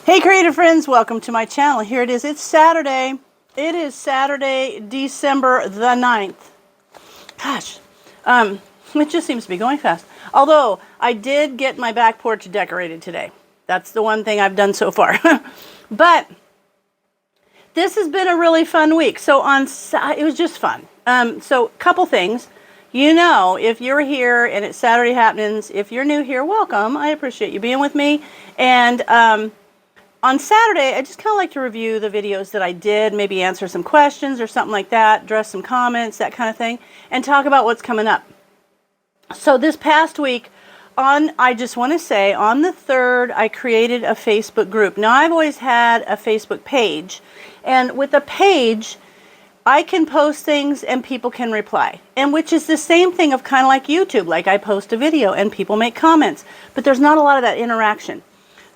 Hey creative friends, welcome to my channel. Here it is. It's Saturday. It is Saturday, December the 9th. Gosh, it just seems to be going fast. Although, I did get my back porch decorated today. That's the one thing I've done so far. But this has been a really fun week. So it was just fun. So couple things. You know, if you're here and it's Saturday Happenings, if you're new here, welcome. I appreciate you being with me. And on Saturday, I just kind of like to review the videos that I did, maybe answer some questions or something like that, address some comments, that kind of thing, and talk about what's coming up. So this past week, I just want to say, on the 3rd, I created a Facebook group. Now, I've always had a Facebook page, and with a page, I can post things and people can reply, and which is the same thing of kind of like YouTube. Like, I post a video and people make comments, but there's not a lot of that interaction.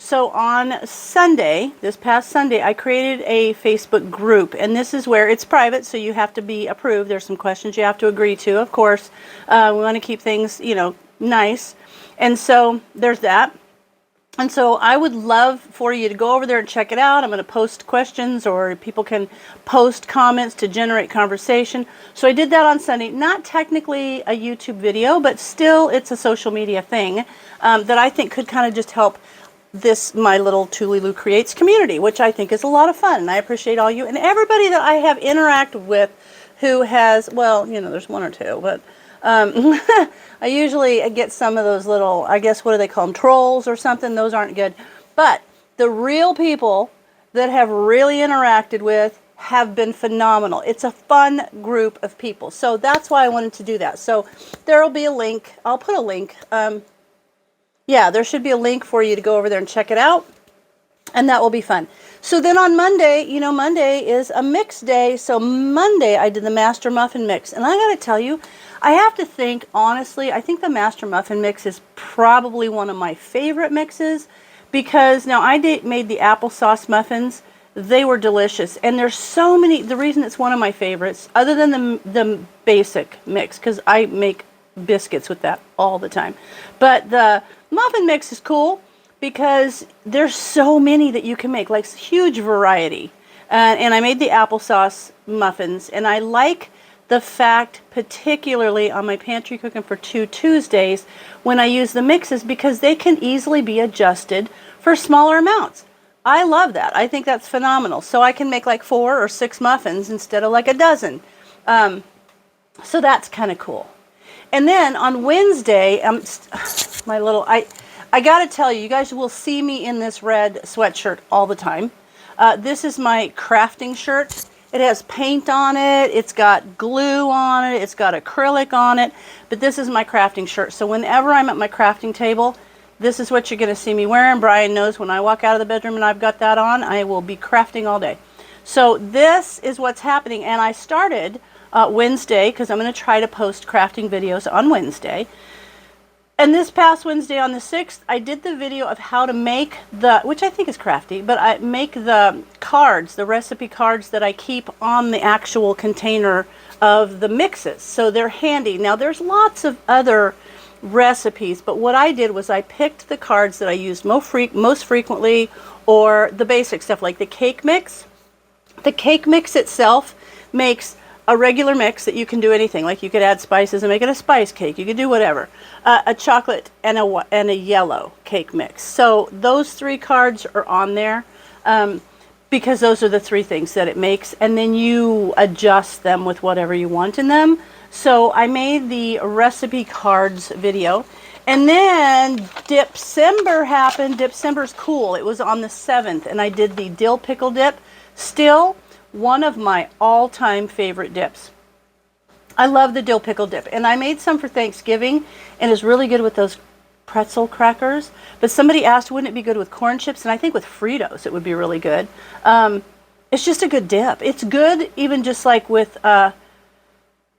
So on Sunday, this past Sunday, I created a Facebook group, and this is where it's private, so you have to be approved. There's some questions you have to agree to, of course. We want to keep things, nice. And so there's that. And so I would love for you to go over there and check it out. I'm going to post questions, or people can post comments to generate conversation. So I did that on Sunday. Not technically a YouTube video, but still it's a social media thing that I think could kind of just help this my little Tulilu Creates community, which I think is a lot of fun, and I appreciate all you and everybody that I have interacted with who has, well, there's one or two, but I usually get some of those little, I guess, what do they call them, trolls or something. Those aren't good. But the real people that have really interacted with have been phenomenal. It's a fun group of people, so that's why I wanted to do that. So there will be a link. I'll put a link. Yeah, there should be a link for you to go over there and check it out, and that will be fun. So then on Monday, Monday is a mix day, so Monday I did the Master Muffin Mix, and I got to tell you, I have to think, honestly, I think the Master Muffin Mix is probably one of my favorite mixes, because now I made the applesauce muffins. They were delicious, and there's so many. The reason it's one of my favorites, other than the basic mix, because I make biscuits with that all the time, but the muffin mix is cool because there's so many that you can make, like huge variety. And I made the applesauce muffins, and I like the fact, particularly on my Pantry Cooking for Two Tuesdays, when I use the mixes, because they can easily be adjusted for smaller amounts. I love that. I think that's phenomenal. So I can make like 4 or 6 muffins instead of like a dozen. So that's kind of cool. And then on Wednesday, I got to tell you, you guys will see me in this red sweatshirt all the time. This is my crafting shirt. It has paint on it. It's got glue on it. It's got acrylic on it. But this is my crafting shirt. So whenever I'm at my crafting table, this is what you're going to see me wearing. Brian knows when I walk out of the bedroom and I've got that on, I will be crafting all day. So this is what's happening. And I started Wednesday, because I'm going to try to post crafting videos on Wednesday. And this past Wednesday on the 6th, I did the video of how to make which I think is crafty, but I make the cards, the recipe cards that I keep on the actual container of the mixes. So they're handy. Now there's lots of other recipes, but what I did was I picked the cards that I used most frequently, or the basic stuff like the cake mix. The cake mix itself makes a regular mix that you can do anything. Like, you could add spices and make it a spice cake. You could do whatever. A chocolate and a yellow cake mix. So those 3 cards are on there because those are the 3 things that it makes, and then you adjust them with whatever you want in them. So I made the recipe cards video, and then Dipcember happened. Dipcember's cool. It was on the 7th, and I did the dill pickle dip. Still one of my all-time favorite dips. I love the dill pickle dip, and I made some for Thanksgiving, and it's really good with those pretzel crackers. But somebody asked, wouldn't it be good with corn chips? And I think with Fritos it would be really good. It's just a good dip. It's good even just like with I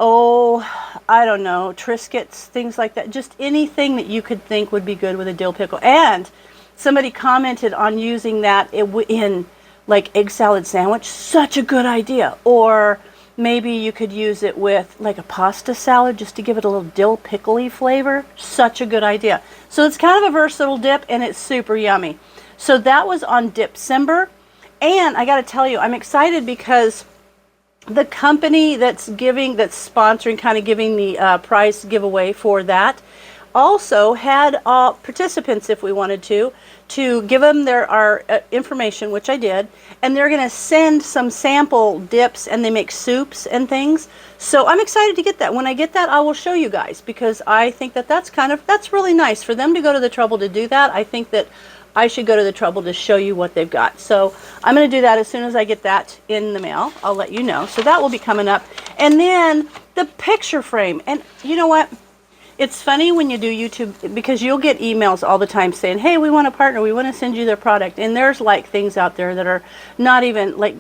don't know, Triscuits, things like that. Just anything that you could think would be good with a dill pickle. And somebody commented on using that in like egg salad sandwich. Such a good idea. Or maybe you could use it with like a pasta salad just to give it a little dill pickly flavor. Such a good idea. So it's kind of a versatile dip, and it's super yummy. So that was on Dipcember. And I got to tell you, I'm excited because the company that's sponsoring, kind of giving the prize giveaway for that, also had participants, if we wanted to give them our information, which I did, and they're going to send some sample dips, and they make soups and things. So I'm excited to get that. When I get that, I will show you guys, because I think that's really nice for them to go to the trouble to do that. I think that I should go to the trouble to show you what they've got. So I'm going to do that as soon as I get that in the mail. I'll let you know. So that will be coming up. And then the picture frame. And you know what? It's funny when you do YouTube, because you'll get emails all the time saying, hey, we want to partner. We want to send you their product. And there's like things out there that are not even like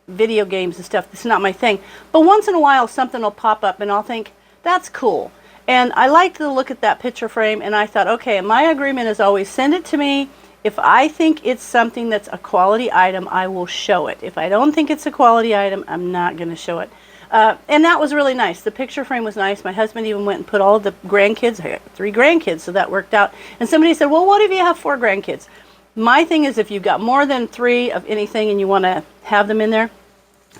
video games and stuff. It's not my thing. But once in a while, something will pop up and I'll think, that's cool. And I like to look at that picture frame, and I thought, okay, my agreement is always send it to me. If I think it's something that's a quality item, I will show it. If I don't think it's a quality item, I'm not going to show it. And that was really nice. The picture frame was nice. My husband even went and put all of the grandkids. I got 3 grandkids, so that worked out. And somebody said, well, what if you have 4 grandkids? My thing is, if you've got more than 3 of anything and you want to have them in there,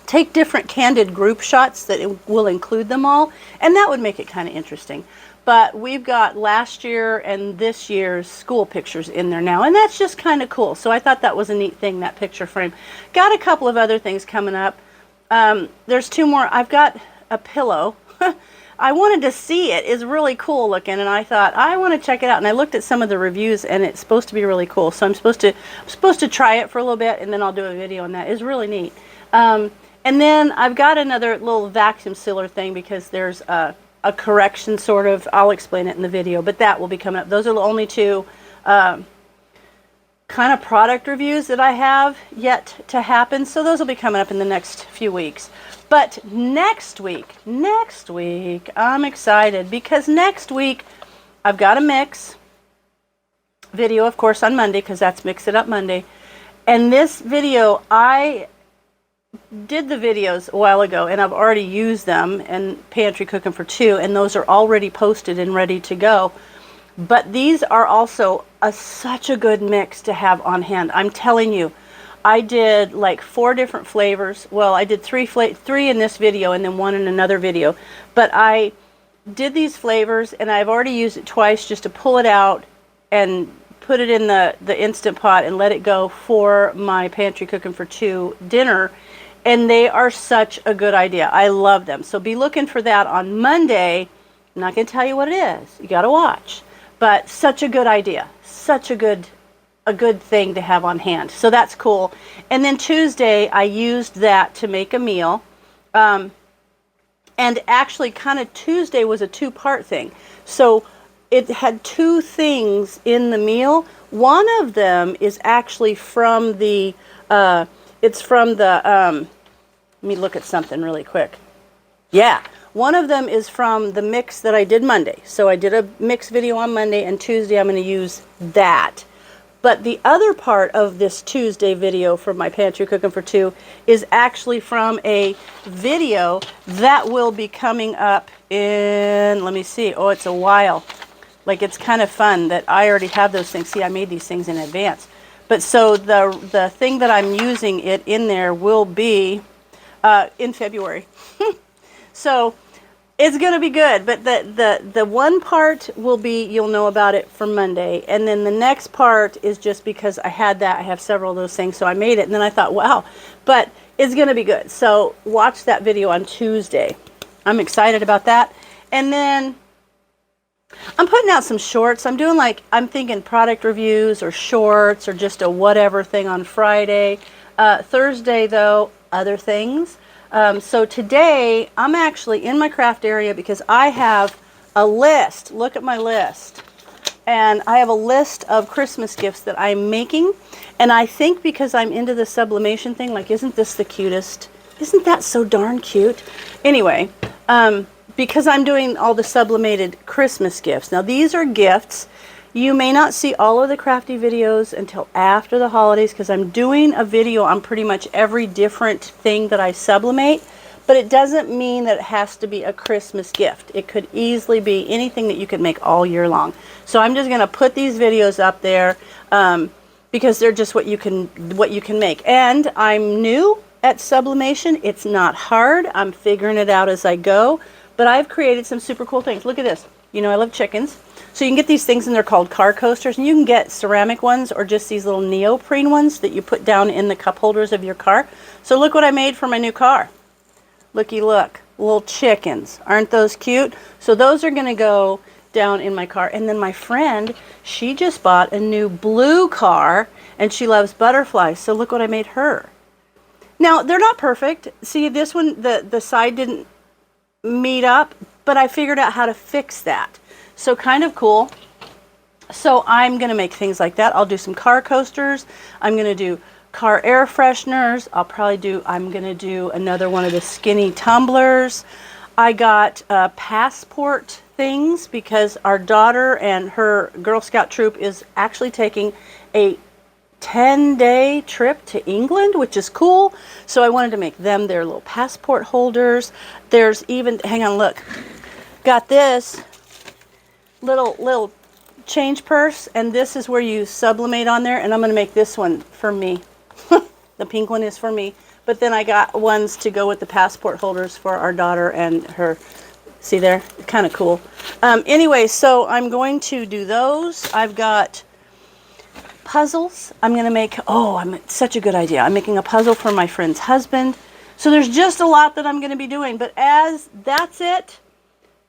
take different candid group shots that will include them all, and that would make it kind of interesting. But we've got last year and this year's school pictures in there now, and that's just kind of cool. So I thought that was a neat thing, that picture frame. Got a couple of other things coming up. There's 2 more. I've got a pillow. I wanted to see it. It's really cool looking, and I thought I want to check it out. And I looked at some of the reviews, and it's supposed to be really cool. So I'm supposed to try it for a little bit, and then I'll do a video on that. It's really neat. And then I've got another little vacuum sealer thing, because there's a correction, sort of. I'll explain it in the video, but that will be coming up. Those are the only 2 kind of product reviews that I have yet to happen. So those will be coming up in the next few weeks. But next week, I'm excited, because next week I've got a mix video, of course, on Monday, because that's Mix It Up Monday. And this video, I did the videos a while ago, and I've already used them in Pantry Cooking for 2, and those are already posted and ready to go. But these are also such a good mix to have on hand. I'm telling you, I did like 4 different flavors. Well, I did 3 in this video and then 1 in another video. But I did these flavors, and I've already used it twice just to pull it out and put it in the Instant Pot and let it go for my Pantry Cooking for 2 dinner. And they are such a good idea. I love them. So be looking for that on Monday. I'm not going to tell you what it is. You got to watch. But such a good idea. Such a good thing to have on hand. So that's cool. And then Tuesday, I used that to make a meal. And actually, kind of Tuesday was a 2-part thing. So it had 2 things in the meal. One of them is actually from the... let me look at something really quick. Yeah, one of them is from the mix that I did Monday. So I did a mix video on Monday, and Tuesday I'm going to use that. But the other part of this Tuesday video for my Pantry Cooking for 2 is actually from a video that will be coming up in, let me see, oh, it's a while. Like, it's kind of fun that I already have those things. See, I made these things in advance. But so the thing that I'm using it in there will be in February. So it's going to be good. But the one part will be, you'll know about it for Monday. And then the next part is just because I had that. I have several of those things, so I made it. And then I thought, wow. But it's going to be good. So watch that video on Tuesday. I'm excited about that. And then I'm putting out some shorts. I'm thinking product reviews or shorts or just a whatever thing on Friday. Thursday, though, other things. So today, I'm actually in my craft area because I have a list. Look at my list. And I have a list of Christmas gifts that I'm making. And I think because I'm into the sublimation thing, like, isn't this the cutest? Isn't that so darn cute? Anyway, because I'm doing all the sublimated Christmas gifts. Now, these are gifts. You may not see all of the crafty videos until after the holidays, because I'm doing a video on pretty much every different thing that I sublimate, but it doesn't mean that it has to be a Christmas gift. It could easily be anything that you could make all year long. So I'm just going to put these videos up there. because they're just what you can make. And I'm new at sublimation. It's not hard. I'm figuring it out as I go. But I've created some super cool things. Look at this. You know I love chickens. So you can get these things, and they're called car coasters. And you can get ceramic ones or just these little neoprene ones that you put down in the cup holders of your car. So look what I made for my new car. Looky look. Little chickens. Aren't those cute? So those are going to go down in my car. And then my friend, she just bought a new blue car, and she loves butterflies. So look what I made her. Now, they're not perfect. See, this one, the side didn't meet up, but I figured out how to fix that. So kind of cool. So I'm going to make things like that. I'll do some car coasters. I'm going to do car air fresheners. I'm going to do another one of the skinny tumblers. I got passport things because our daughter and her Girl Scout troop is actually taking a 10-day trip to England, which is cool. So I wanted to make them their little passport holders. There's even, hang on, look. Got this little change purse, and this is where you sublimate on there, and I'm going to make this one for me. The pink one is for me, but then I got ones to go with the passport holders for our daughter and her. See there? Kind of cool. Anyway, so I'm going to do those. I've got puzzles. I'm going to make, such a good idea. I'm making a puzzle for my friend's husband. So there's just a lot that I'm going to be doing, but that's it.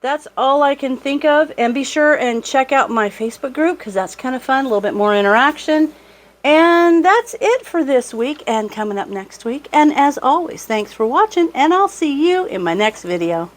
That's all I can think of. And be sure and check out my Facebook group because that's kind of fun, a little bit more interaction. And that's it for this week and coming up next week. And as always, thanks for watching, and I'll see you in my next video.